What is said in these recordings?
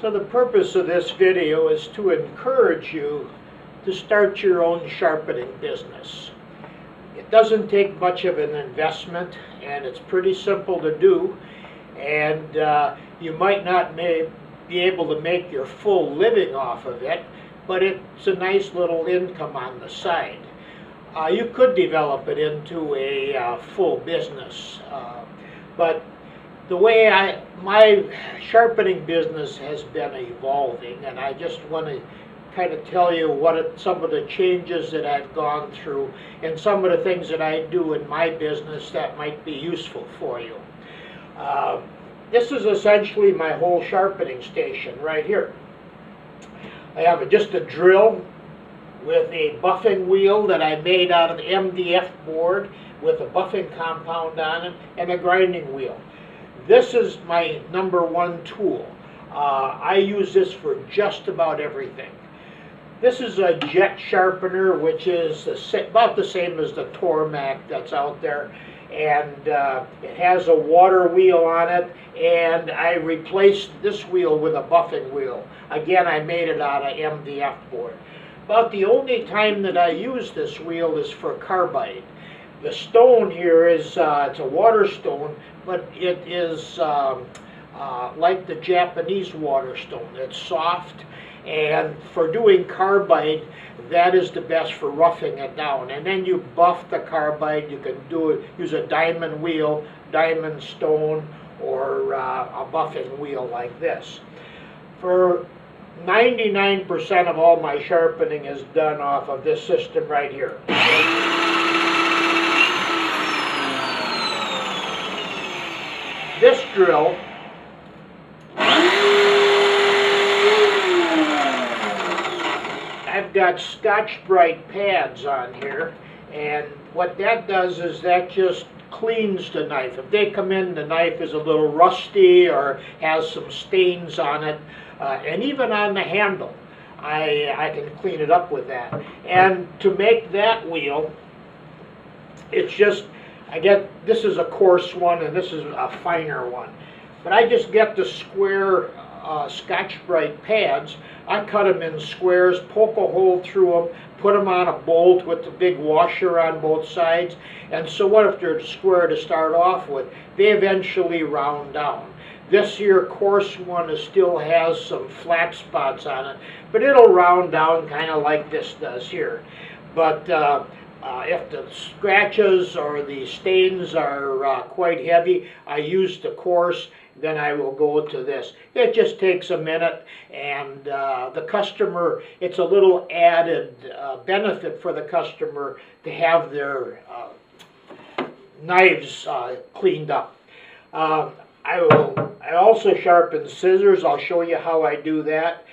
So the purpose of this video is to encourage you to start your own sharpening business. It doesn't take much of an investment, and it's pretty simple to do, and you might not be able to make your full living off of it, but it's a nice little income on the side. You could develop it into a full business, but the way my sharpening business has been evolving, and I just want to kind of tell you some of the changes that I've gone through and some of the things that I do in my business that might be useful for you. This is essentially my whole sharpening station right here. I have just a drill with a buffing wheel that I made out of MDF board with a buffing compound on it and a grinding wheel. This is my #1 tool. I use this for just about everything. This is a jet sharpener, which is about the same as the Tormac that's out there, and it has a water wheel on it, and I replaced this wheel with a buffing wheel. Again, I made it out of MDF board. About the only time that I use this wheel is for carbide. The stone here is it's a water stone, but it is like the Japanese water stone. It's soft, and for doing carbide, that is the best for roughing it down. And then you buff the carbide. You can use a diamond wheel, diamond stone, or a buffing wheel like this. For 99% of all my sharpening is done off of this system right here. This drill I've got Scotch-Brite pads on here, and what that does is that just cleans the knife. If they come in, the knife is a little rusty or has some stains on it, and even on the handle, I can clean it up with that. And to make that wheel, it's just, this is a coarse one and this is a finer one. But I just get the square Scotch-Brite pads. I cut them in squares, poke a hole through them, put them on a bolt with the big washer on both sides, and so what if they're square to start off with? They eventually round down. This here coarse one still has some flat spots on it, but it'll round down kind of like this does here. But if the scratches or the stains are quite heavy, I use the coarse, then I will go to this. It just takes a minute, and the customer, it's a little added benefit for the customer to have their knives cleaned up. I also sharpen scissors. I'll show you how I do that.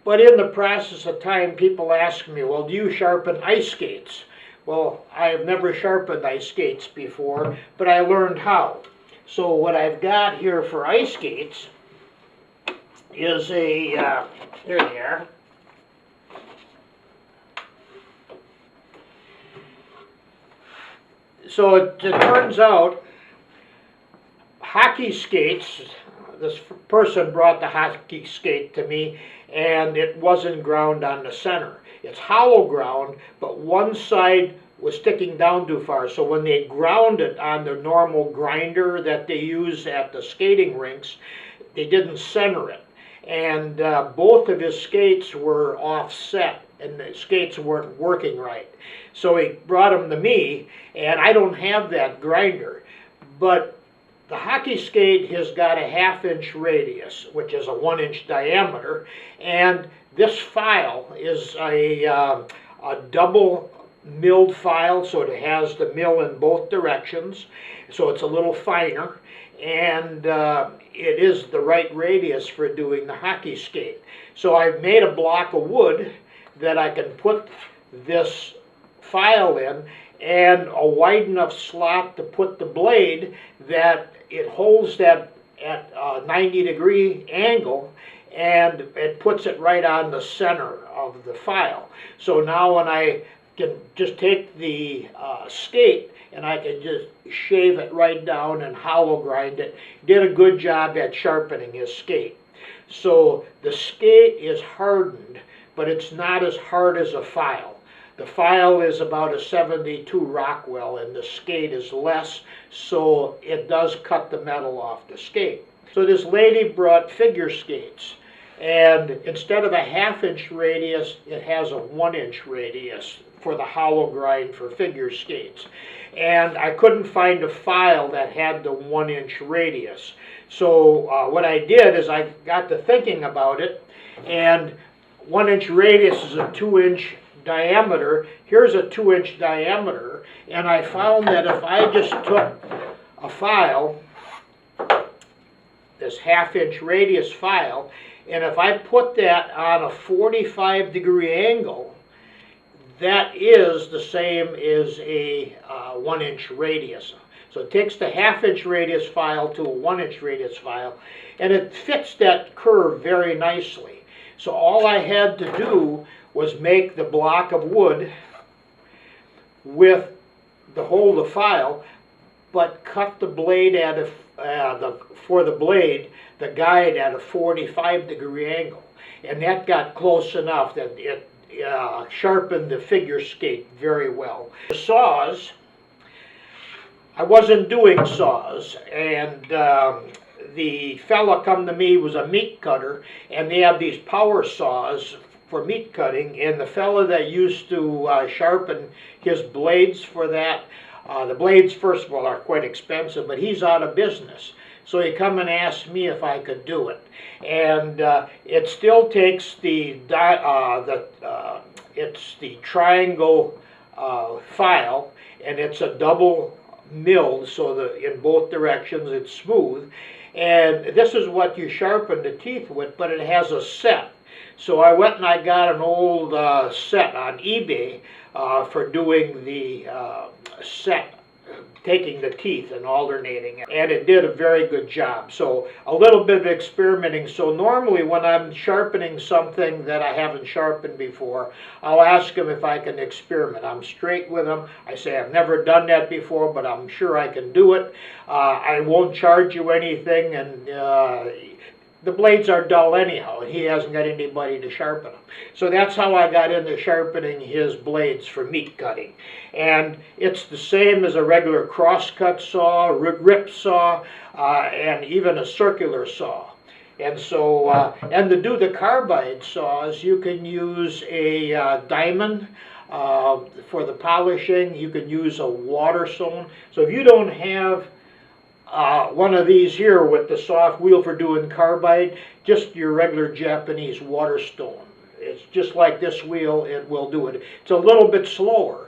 But in the process of time, people ask me, well, do you sharpen ice skates? Well, I have never sharpened ice skates before, but I learned how. So what I've got here for ice skates is a, here they are. So it turns out hockey skates, this person brought the hockey skate to me, and it wasn't ground on the center. It's hollow ground, but one side was sticking down too far. So when they ground it on the normal grinder that they use at the skating rinks, they didn't center it. And both of his skates were offset, and the skates weren't working right. So he brought them to me, and I don't have that grinder. But the hockey skate has got a 1/2-inch radius, which is a 1-inch diameter, and this file is a double milled file, so it has the mill in both directions, so it's a little finer, and it is the right radius for doing the hockey skate. So I've made a block of wood that I can put this file in, and a wide enough slot to put the blade that it holds that at a 90-degree angle, and it puts it right on the center of the file. So now when I can just take the skate and I can just shave it right down and hollow grind it. Did a good job at sharpening his skate. So the skate is hardened, but it's not as hard as a file. The file is about a 72 Rockwell and the skate is less, so it does cut the metal off the skate. So this lady brought figure skates, and instead of a 1/2 inch radius, it has a 1 inch radius for the hollow grind for figure skates. And I couldn't find a file that had the 1 inch radius. So what I did is I got to thinking about it, and 1 inch radius is a 2 inch diameter. Here's a 2 inch diameter, and I found that if I just took a file, this 1/2 inch radius file, and if I put that on a 45-degree angle, that is the same as a 1 inch radius. So it takes the 1/2 inch radius file to a 1 inch radius file, and it fits that curve very nicely. So all I had to do was make the block of wood with the hole the file, but cut the blade at a for the blade, the guide at a 45-degree angle, and that got close enough that it sharpened the figure skate very well. The saws, I wasn't doing saws, and the fella come to me was a meat cutter, and they have these power saws for meat cutting, and the fella that used to sharpen his blades for that, the blades, first of all, are quite expensive, but he's out of business. So he come and asked me if I could do it, and it still takes it's the triangle file, and it's a double milled, so in both directions it's smooth. And this is what you sharpen the teeth with, but it has a set. So I went and I got an old set on eBay for doing the set, taking the teeth and alternating it, and it did a very good job. So a little bit of experimenting. So normally when I'm sharpening something that I haven't sharpened before, I'll ask them if I can experiment. I'm straight with them. I say I've never done that before, but I'm sure I can do it. I won't charge you anything, and the blades are dull anyhow, and he hasn't got anybody to sharpen them. So that's how I got into sharpening his blades for meat cutting. And it's the same as a regular crosscut saw, rip saw, and even a circular saw. And so, and to do the carbide saws, you can use a diamond for the polishing. You can use a waterstone. So if you don't have one of these here with the soft wheel for doing carbide, just your regular Japanese waterstone. It's just like this wheel, it will do it. It's a little bit slower,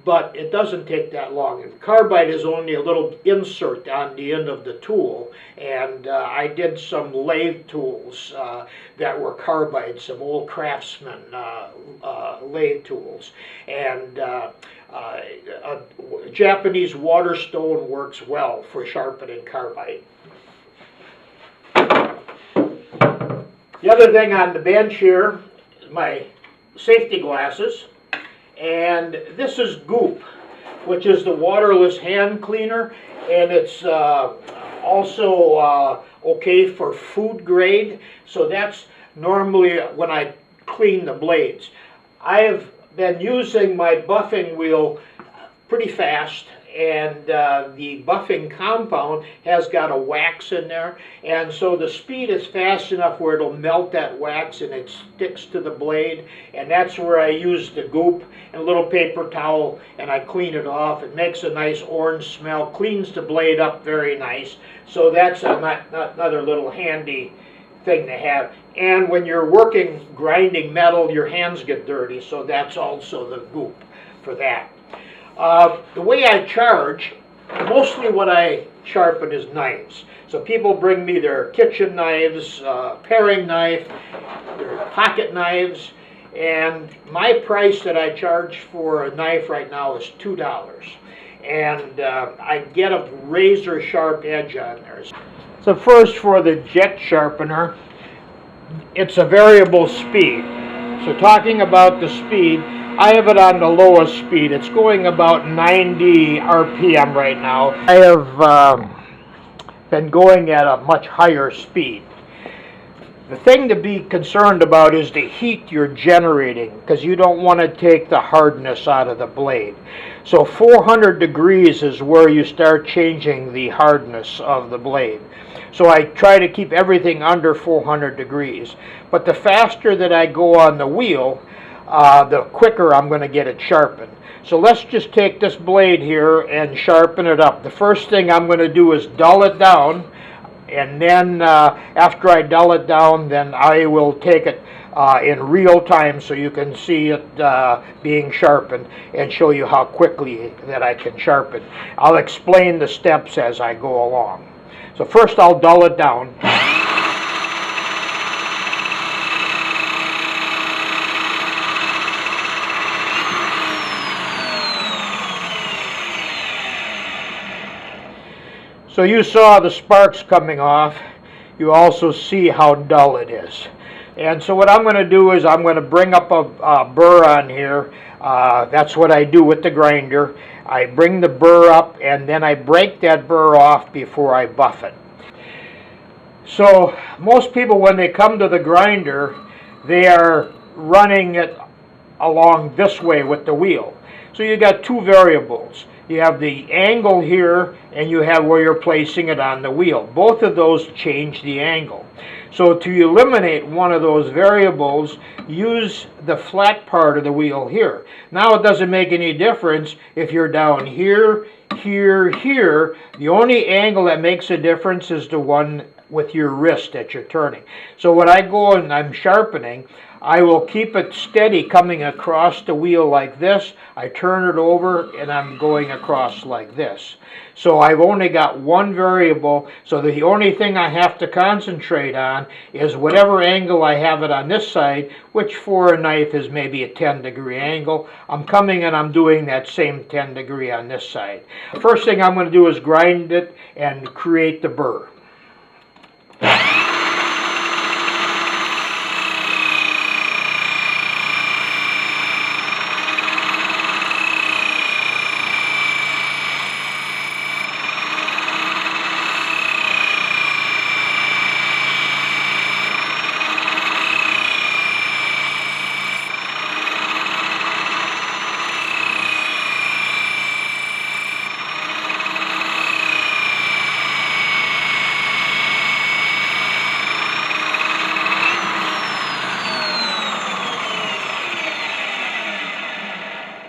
but it doesn't take that long. And carbide is only a little insert on the end of the tool, and I did some lathe tools that were carbide, some old Craftsman lathe tools, and a Japanese waterstone works well for sharpening carbide. The other thing on the bench here is my safety glasses, and this is Goop, which is the waterless hand cleaner, and it's also okay for food grade. So that's normally when I clean the blades. I have been using my buffing wheel pretty fast, and the buffing compound has got a wax in there, and so the speed is fast enough where it'll melt that wax and it sticks to the blade, and that's where I use the Goop and a little paper towel, and I clean it off. It makes a nice orange smell, cleans the blade up very nice. So that's another little handy thing to have. And when you're working grinding metal, your hands get dirty, so that's also the Goop for that. The way I charge, mostly what I sharpen is knives. So people bring me their kitchen knives, paring knife, their pocket knives, and my price that I charge for a knife right now is $2. And I get a razor sharp edge on there. So first, for the jet sharpener, it's a variable speed. So talking about the speed, I have it on the lowest speed. It's going about 90 RPM right now. I have been going at a much higher speed. The thing to be concerned about is the heat you're generating, because you don't want to take the hardness out of the blade. So 400 degrees is where you start changing the hardness of the blade. So I try to keep everything under 400 degrees. But the faster that I go on the wheel, the quicker I'm going to get it sharpened. So let's just take this blade here and sharpen it up. The first thing I'm going to do is dull it down. And then after I dull it down, then I will take it in real time so you can see it being sharpened and show you how quickly that I can sharpen. I'll explain the steps as I go along. So first I'll dull it down. So you saw the sparks coming off. You also see how dull it is. And so what I'm going to do is I'm going to bring up a burr on here. That's what I do with the grinder. I bring the burr up and then I break that burr off before I buff it. So most people, when they come to the grinder, they are running it along this way with the wheel. So you got two variables. You have the angle here, and you have where you're placing it on the wheel. Both of those change the angle. So to eliminate one of those variables, use the flat part of the wheel here. Now it doesn't make any difference if you're down here, here, here. The only angle that makes a difference is the one with your wrist that you're turning. So when I go and I'm sharpening, I will keep it steady coming across the wheel like this. I turn it over and I'm going across like this. So I've only got one variable, so the only thing I have to concentrate on is whatever angle I have it on this side, which for a knife is maybe a 10-degree angle. I'm coming and I'm doing that same 10-degree on this side. The first thing I'm going to do is grind it and create the burr.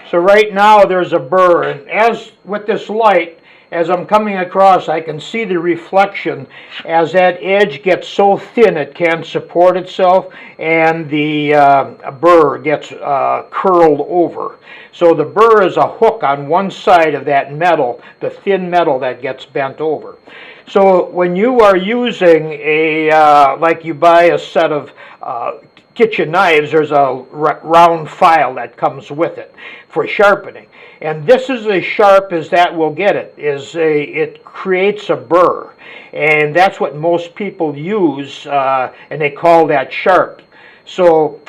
So right now there's a burr, and as with this light, as I'm coming across, I can see the reflection as that edge gets so thin it can't support itself, and the burr gets curled over. So the burr is a hook on one side of that metal, the thin metal that gets bent over. So when you are using like you buy a set of kitchen knives, there's a round file that comes with it for sharpening. And this is as sharp as that will get it. It creates a burr. And that's what most people use, and they call that sharp. So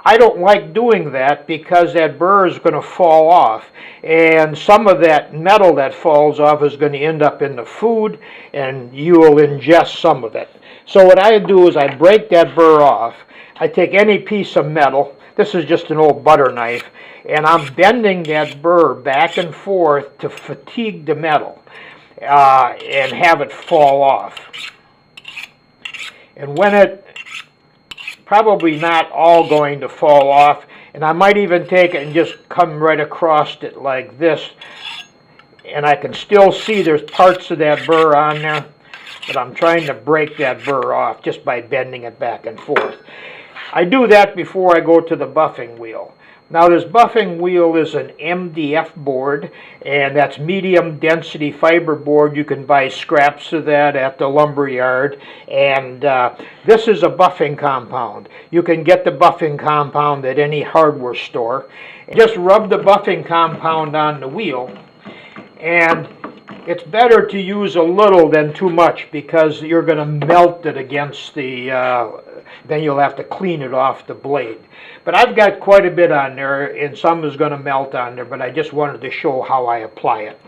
I don't like doing that because that burr is going to fall off. And some of that metal that falls off is going to end up in the food, and you will ingest some of it. So what I do is I break that burr off. I take any piece of metal, this is just an old butter knife, and I'm bending that burr back and forth to fatigue the metal and have it fall off. And when it, probably not all going to fall off, and I might even take it and just come right across it like this, and I can still see there's parts of that burr on there, but I'm trying to break that burr off just by bending it back and forth. I do that before I go to the buffing wheel. Now this buffing wheel is an MDF board, and that's medium density fiber board. You can buy scraps of that at the lumber yard, and this is a buffing compound. You can get the buffing compound at any hardware store. Just rub the buffing compound on the wheel, and it's better to use a little than too much because you're going to melt it against the, then you'll have to clean it off the blade. But I've got quite a bit on there, and some is going to melt on there, but I just wanted to show how I apply it.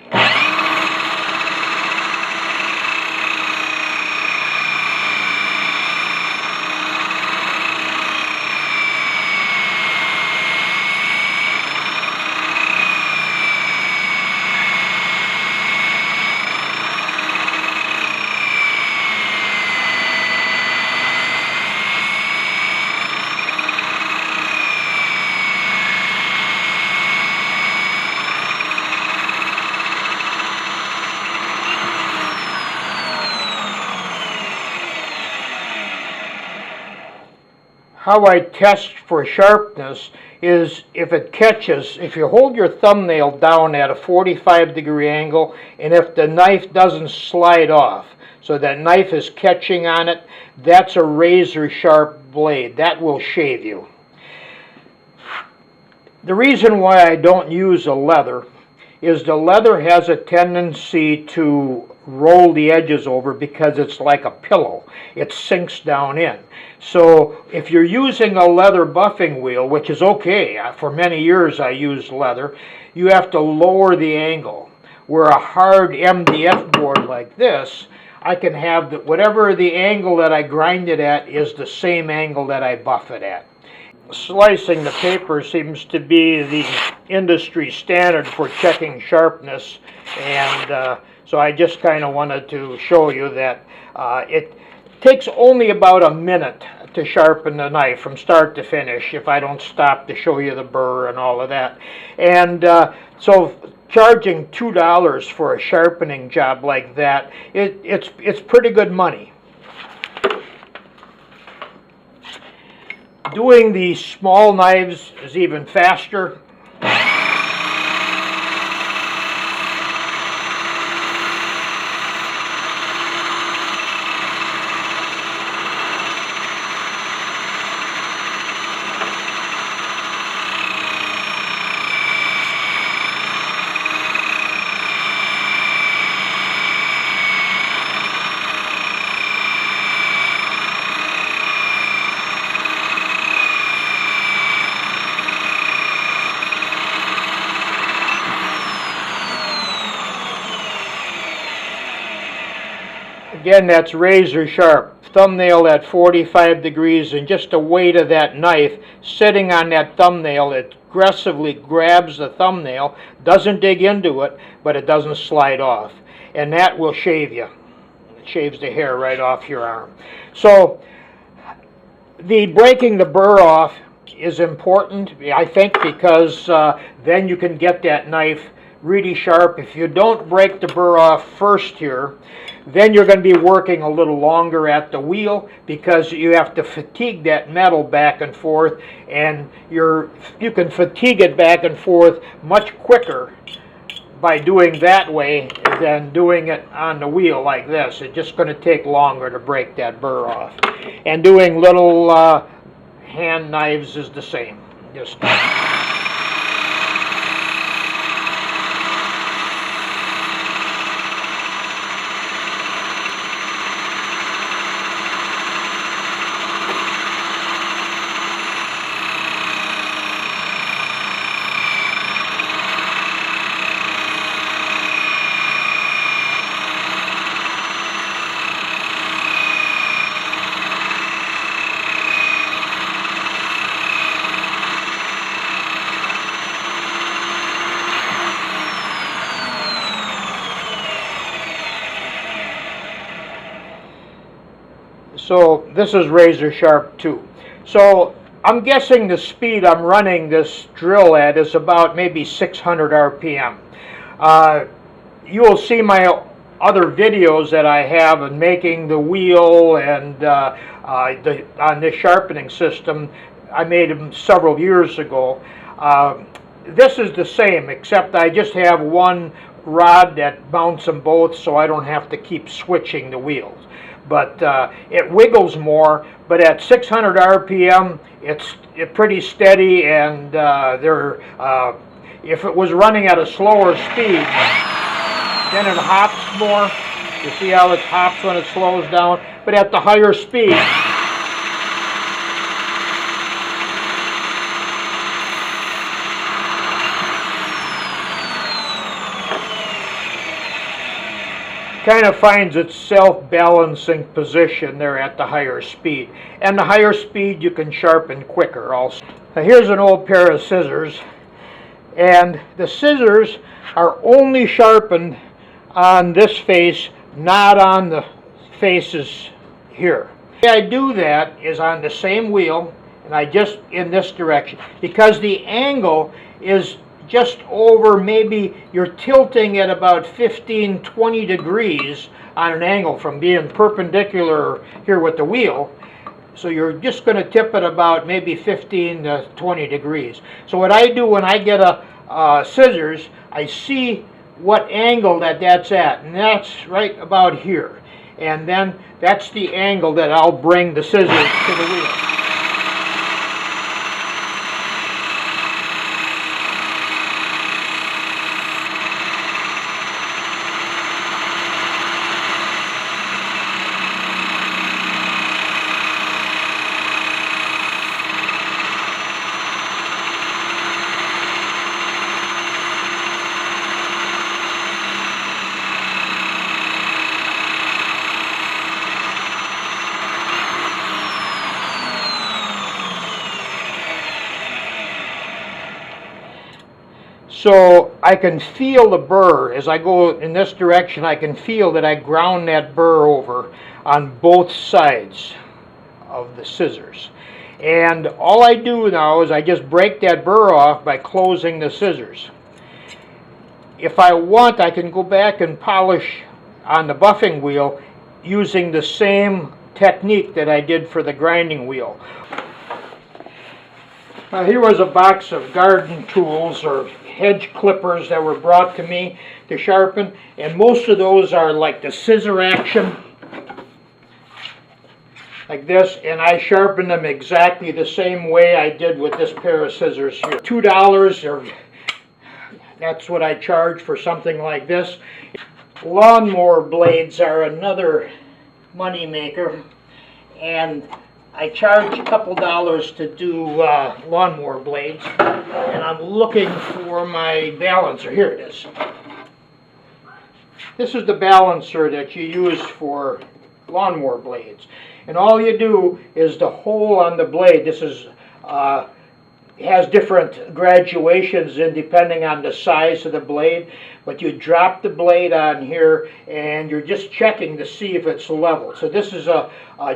how I test for sharpness is if it catches, if you hold your thumbnail down at a 45-degree angle, and if the knife doesn't slide off, so that knife is catching on it, that's a razor sharp blade. That will shave you. The reason why I don't use a leather is the leather has a tendency to roll the edges over because it's like a pillow. It sinks down in. So if you're using a leather buffing wheel, which is okay, for many years I used leather, you have to lower the angle. Where a hard MDF board like this, I can have whatever the angle that I grind it at is the same angle that I buff it at. Slicing the paper seems to be the industry standard for checking sharpness, and so I just kind of wanted to show you that it takes only about a minute to sharpen the knife from start to finish if I don't stop to show you the burr and all of that. And so charging $2 for a sharpening job like that, it's pretty good money. Doing these small knives is even faster. Again, that's razor sharp. Thumbnail at 45 degrees, and just the weight of that knife sitting on that thumbnail, it aggressively grabs the thumbnail, doesn't dig into it, but it doesn't slide off. And that will shave you. It shaves the hair right off your arm. So the breaking the burr off is important, I think, because then you can get that knife really sharp. If you don't break the burr off first here, then you're going to be working a little longer at the wheel because you have to fatigue that metal back and forth, and you can fatigue it back and forth much quicker by doing that way than doing it on the wheel like this. It's just going to take longer to break that burr off. And doing little hand knives is the same. Just so this is razor sharp too. So I'm guessing the speed I'm running this drill at is about maybe 600 RPM. You will see my other videos that I have in making the wheel and on this sharpening system. I made them several years ago. This is the same, except I just have one rod that mounts them both, so I don't have to keep switching the wheels. But it wiggles more, but at 600 RPM, it's pretty steady, and if it was running at a slower speed, then it hops more. You see how it hops when it slows down? But at the higher speed, kind of finds its self-balancing position there at the higher speed. And the higher speed you can sharpen quicker also. Now here's an old pair of scissors, and the scissors are only sharpened on this face, not on the faces here. The way I do that is on the same wheel, and I just in this direction, because the angle is just over, maybe you're tilting at about 15-20 degrees on an angle from being perpendicular here with the wheel. So you're just going to tip it about maybe 15 to 20 degrees. So what I do when I get a scissors, I see what angle that's at, and that's right about here. And then that's the angle that I'll bring the scissors to the wheel. So I can feel the burr. As I go in this direction, I can feel that I ground that burr over on both sides of the scissors. And all I do now is I just break that burr off by closing the scissors. If I want, I can go back and polish on the buffing wheel using the same technique that I did for the grinding wheel. Now here was a box of garden tools or hedge clippers that were brought to me to sharpen, and most of those are like the scissor action, like this, and I sharpen them exactly the same way I did with this pair of scissors here. $2, or that's what I charge for something like this. Lawnmower blades are another money maker, and I charge a couple dollars to do lawnmower blades, and I'm looking for my balancer. Here it is. This is the balancer that you use for lawnmower blades, and all you do is the hole on the blade. This is has different graduations in depending on the size of the blade, but you drop the blade on here and you're just checking to see if it's level. So this is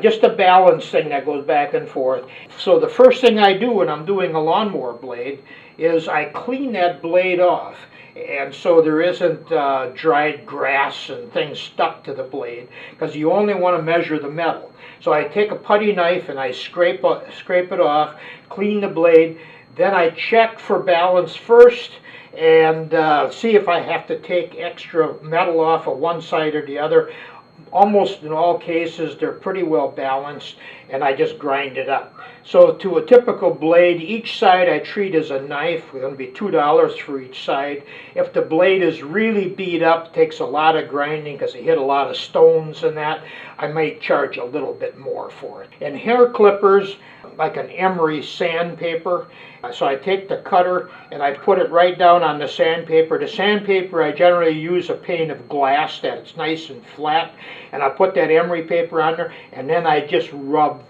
just a balance thing that goes back and forth. So the first thing I do when I'm doing a lawnmower blade is I clean that blade off, and so there isn't dried grass and things stuck to the blade, because you only want to measure the metal. So I take a putty knife and I scrape it off, clean the blade, then I check for balance first and see if I have to take extra metal off of one side or the other. Almost in all cases they're pretty well balanced, and I just grind it up. So to a typical blade, each side I treat as a knife. It's going to be $2 for each side. If the blade is really beat up, takes a lot of grinding because it hit a lot of stones and that, I might charge a little bit more for it. And hair clippers, like an emery sandpaper. So I take the cutter and I put it right down on the sandpaper. The sandpaper, I generally use a pane of glass that it's nice and flat, and I put that emery paper on there, and then I just rub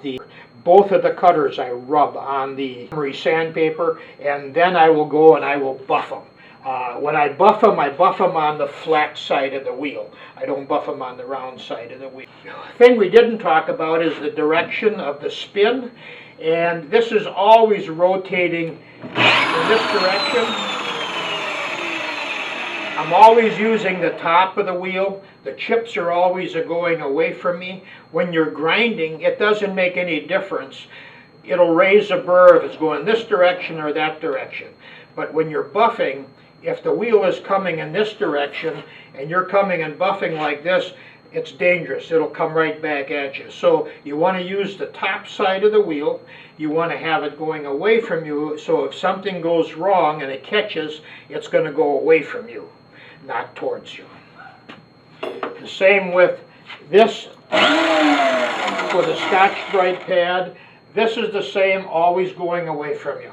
both of the cutters I rub on the emery sandpaper, and then I will go and I will buff them. When I buff them on the flat side of the wheel. I don't buff them on the round side of the wheel. The thing we didn't talk about is the direction of the spin, and this is always rotating in this direction. I'm always using the top of the wheel. The chips are always going away from me. When you're grinding, it doesn't make any difference. It'll raise a burr if it's going this direction or that direction. But when you're buffing, if the wheel is coming in this direction and you're coming and buffing like this, it's dangerous. It'll come right back at you. So you want to use the top side of the wheel. You want to have it going away from you, so if something goes wrong and it catches, it's going to go away from you, not towards you. The same with this, for the Scotch-Brite pad. This is the same, always going away from you.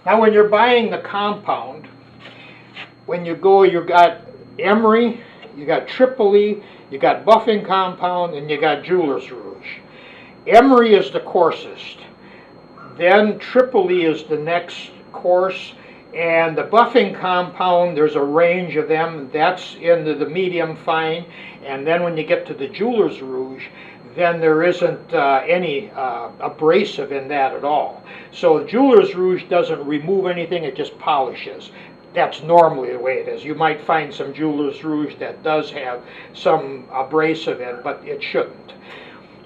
Now when you're buying the compound, when you go, you got emery, you got Tripoli, you got buffing compound, and you got Jeweler's Rouge. Emery is the coarsest. Then Tripoli is the next coarse, and the buffing compound, there's a range of them. That's into the medium fine, and then when you get to the Jeweler's Rouge, then there isn't any abrasive in that at all. So Jeweler's Rouge doesn't remove anything, it just polishes. That's normally the way it is. You might find some Jeweler's Rouge that does have some abrasive in, but it shouldn't.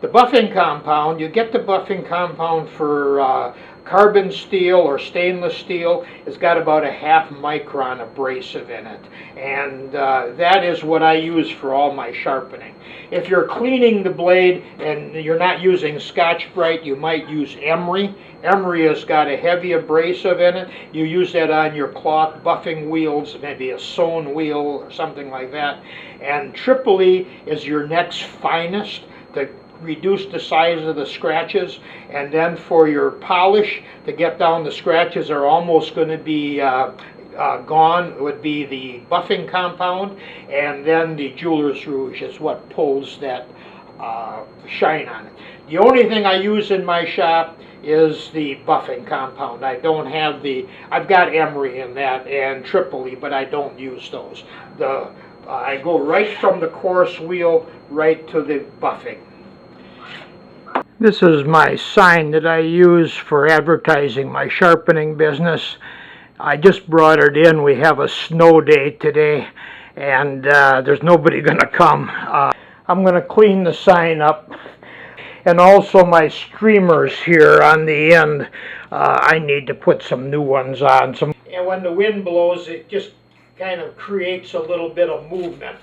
The buffing compound, you get the buffing compound for carbon steel or stainless steel. It's got about a 1/2 micron abrasive in it, and that is what I use for all my sharpening. If you're cleaning the blade and you're not using Scotch-Brite, you might use emery. Emery has got a heavy abrasive in it. You use that on your cloth buffing wheels, maybe a sewn wheel or something like that. And Tripoli is your next finest to reduce the size of the scratches, and then for your polish to get down, the scratches are almost going to be gone, would be the buffing compound, and then the jeweler's rouge is what pulls that shine on it. The only thing I use in my shop is the buffing compound. I don't have I've got emery in that and Tripoli, but I don't use those. I go right from the coarse wheel right to the buffing. This is my sign that I use for advertising my sharpening business. I just brought it in. We have a snow day today, and there's nobody going to come. I'm going to clean the sign up, and also my streamers here on the end. I need to put some new ones on. And when the wind blows, it just kind of creates a little bit of movement.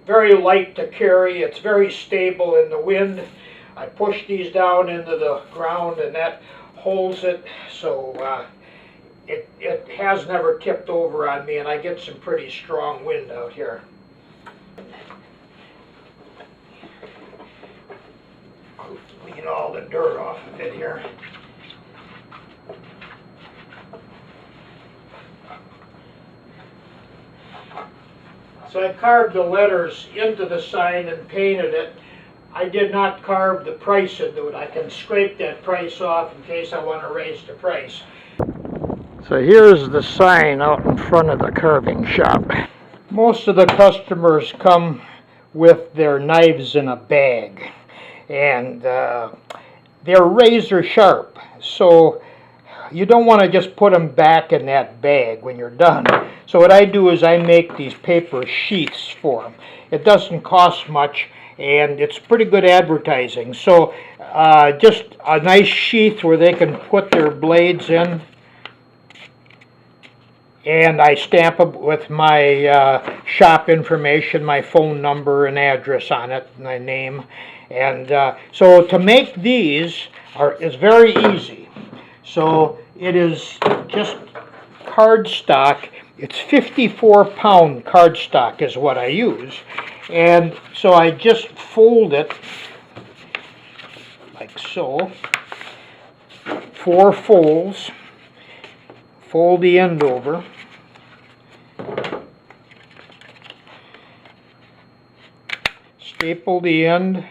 Very light to carry. It's very stable in the wind. I push these down into the ground, and that holds it, so it has never tipped over on me, and I get some pretty strong wind out here. Clean all the dirt off of it here. So I carved the letters into the sign and painted it. I did not carve the price into it. I can scrape that price off in case I want to raise the price. So here's the sign out in front of the carving shop. Most of the customers come with their knives in a bag, and they're razor sharp, so you don't want to just put them back in that bag when you're done. So what I do is I make these paper sheaths for them. It doesn't cost much, and it's pretty good advertising. So just a nice sheath where they can put their blades in, and I stamp it with my shop information, my phone number and address on it, my name. And so to make these is very easy. So it is just cardstock. It's 54-pound cardstock is what I use. And so I just fold it like so, 4 folds, fold the end over, staple the end,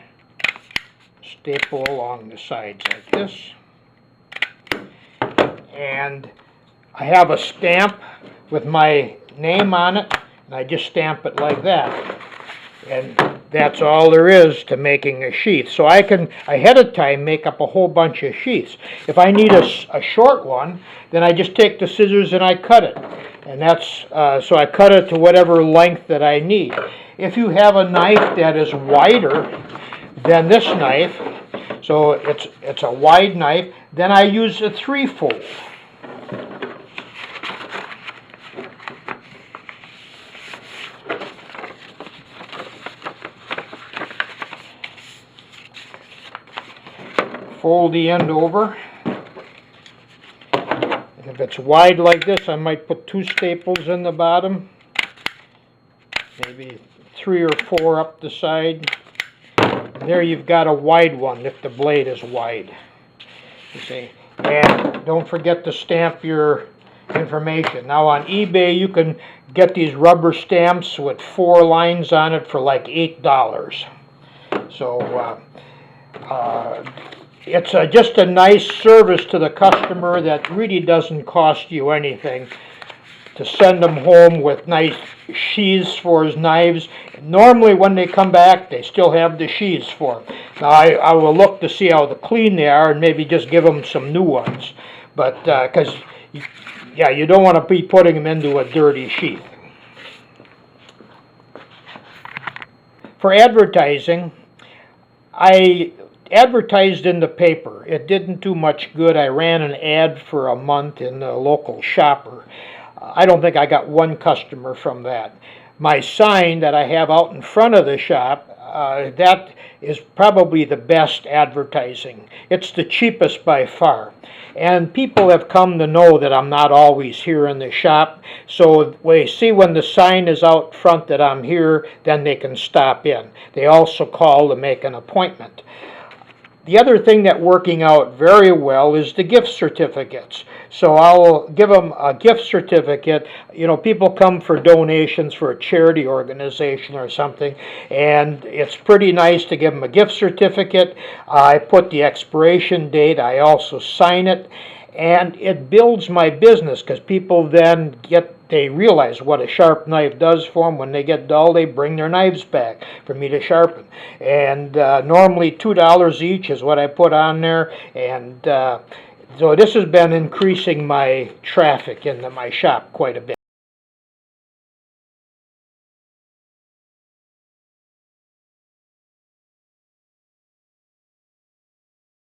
staple along the sides like this, and I have a stamp with my name on it, and I just stamp it like that. And that's all there is to making a sheath. So I can, ahead of time, make up a whole bunch of sheaths. If I need a short one, then I just take the scissors and I cut it. And that's, so I cut it to whatever length that I need. If you have a knife that is wider than this knife, so it's a wide knife, then I use a 3-fold. Fold the end over. And if it's wide like this, I might put 2 staples in the bottom, maybe 3 or 4 up the side. And there you've got a wide one if the blade is wide. You see. And don't forget to stamp your information. Now on eBay you can get these rubber stamps with 4 lines on it for like $8. So it's just a nice service to the customer that really doesn't cost you anything, to send them home with nice sheaths for his knives. Normally when they come back, they still have the sheaths for them. Now I will look to see how clean they are and maybe just give them some new ones. But because, yeah, you don't want to be putting them into a dirty sheath. For advertising, I advertised in the paper. It didn't do much good. I ran an ad for a month in the local shopper. I don't think I got one customer from that. My sign that I have out in front of the shop, that is probably the best advertising. It's the cheapest by far. And people have come to know that I'm not always here in the shop, so they see when the sign is out front that I'm here, then they can stop in. They also call to make an appointment. The other thing that's working out very well is the gift certificates. So I'll give them a gift certificate. You know, people come for donations for a charity organization or something, and it's pretty nice to give them a gift certificate. I put the expiration date. I also sign it, and it builds my business because people then they realize what a sharp knife does for them. When they get dull, they bring their knives back for me to sharpen. And normally $2 each is what I put on there. And so this has been increasing my traffic into my shop quite a bit.